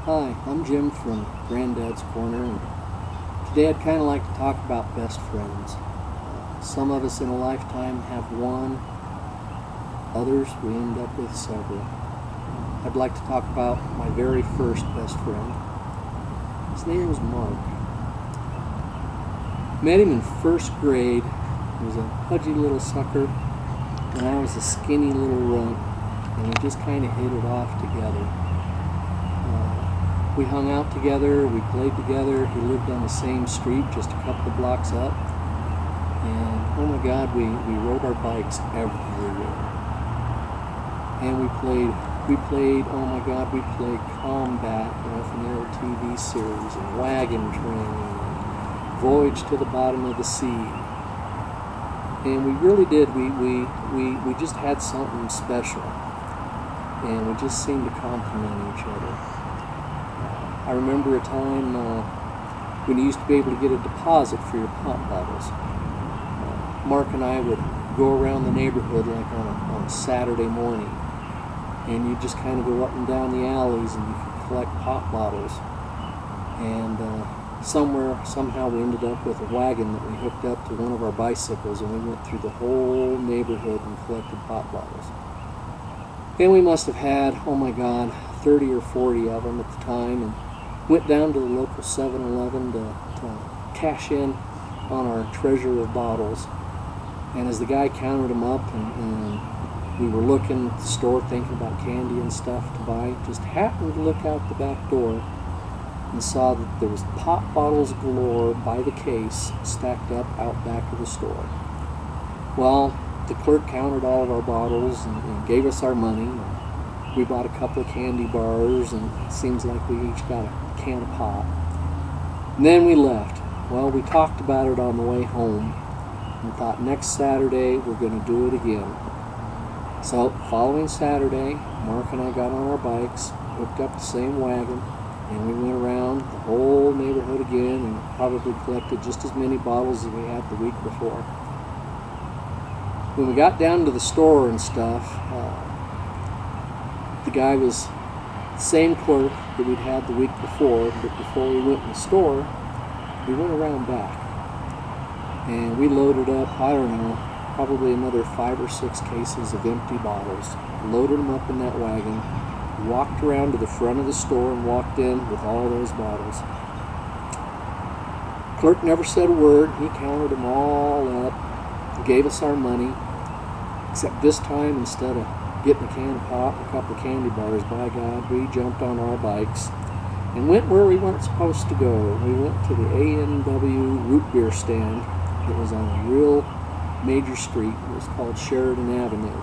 Hi, I'm Jim from Granddad's Corner, and today I'd kind of like to talk about best friends. Some of us in a lifetime have one, others we end up with several. I'd like to talk about my very first best friend. His name was Mark. Met him in first grade. He was a pudgy little sucker, and I was a skinny little runt, and we just kind of hit it off together. We hung out together, we played together. He lived on the same street just a couple of blocks up. And oh my God, we rode our bikes everywhere. And we played, oh my God, we played Combat, from the old TV series, and Wagon Train, and Voyage to the Bottom of the Sea. And we really did, we just had something special. And we just seemed to complement each other. I remember a time when you used to be able to get a deposit for your pop bottles. Mark and I would go around the neighborhood like on a Saturday morning, and you'd just kind of go up and down the alleys and you could collect pop bottles. And somehow we ended up with a wagon that we hooked up to one of our bicycles, and we went through the whole neighborhood and collected pop bottles. And we must have had, oh my God, 30 or 40 of them at the time, and went down to the local 7-Eleven to cash in on our treasure of bottles. And as the guy counted them up, and we were looking at the store thinking about candy and stuff to buy, just happened to look out the back door and saw that there was pop bottles galore by the case stacked up out back of the store. Well, the clerk counted all of our bottles and gave us our money. We bought a couple of candy bars, and it seems like we each got a can of pop. And then we left. Well, we talked about it on the way home and thought next Saturday we're going to do it again. So, following Saturday, Mark and I got on our bikes, hooked up the same wagon, and we went around the whole neighborhood again and probably collected just as many bottles as we had the week before. When we got down to the store and stuff, the guy was the same clerk that we'd had the week before, but before we went in the store, we went around back. And we loaded up, I don't know, probably another 5 or 6 cases of empty bottles, loaded them up in that wagon, walked around to the front of the store and walked in with all those bottles. Clerk never said a word. He counted them all up, gave us our money, except this time, instead of getting a can of pop and a couple of candy bars, by God, we jumped on our bikes and went where we weren't supposed to go. We went to the A&W root beer stand that was on a real major street. It was called Sheridan Avenue.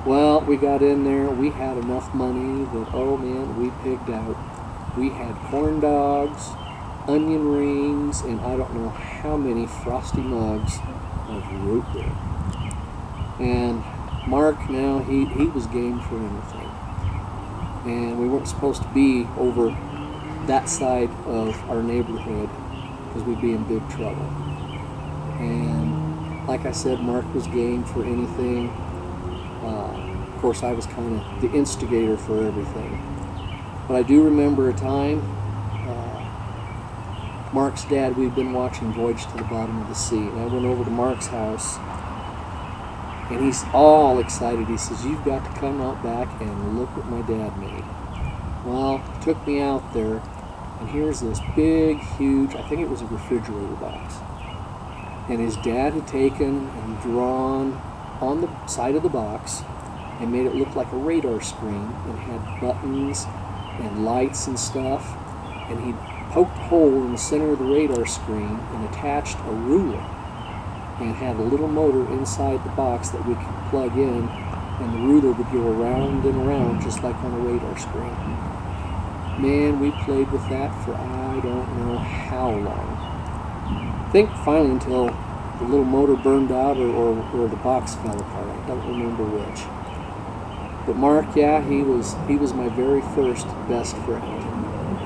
Well, we got in there. We had enough money that, oh man, we pigged out. We had corn dogs, onion rings, and I don't know how many frosty mugs of root beer. And Mark, now, he was game for anything. And we weren't supposed to be over that side of our neighborhood because we'd be in big trouble. And like I said, Mark was game for anything. Of course, I was kind of the instigator for everything. But I do remember a time, Mark's dad, we'd been watching Voyage to the Bottom of the Sea, and I went over to Mark's house, and he's all excited. He says, "You've got to come out back and look what my dad made." Well, he took me out there, and here's this big, huge, I think it was a refrigerator box. And his dad had taken and drawn on the side of the box and made it look like a radar screen, and had buttons and lights and stuff. And he poked a hole in the center of the radar screen and attached a ruler, and had a little motor inside the box that we could plug in, and the ruler would go around and around just like on a radar screen. Man, we played with that for I don't know how long. I think finally until the little motor burned out or the box fell apart. I don't remember which. But Mark, yeah, he was my very first best friend.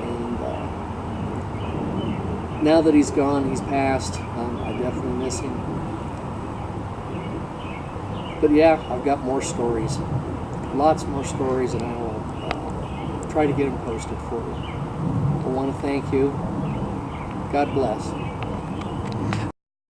And now that he's gone, he's passed, I definitely miss him. But yeah, I've got more stories. Lots more stories, and I will try to get them posted for you. I want to thank you. God bless.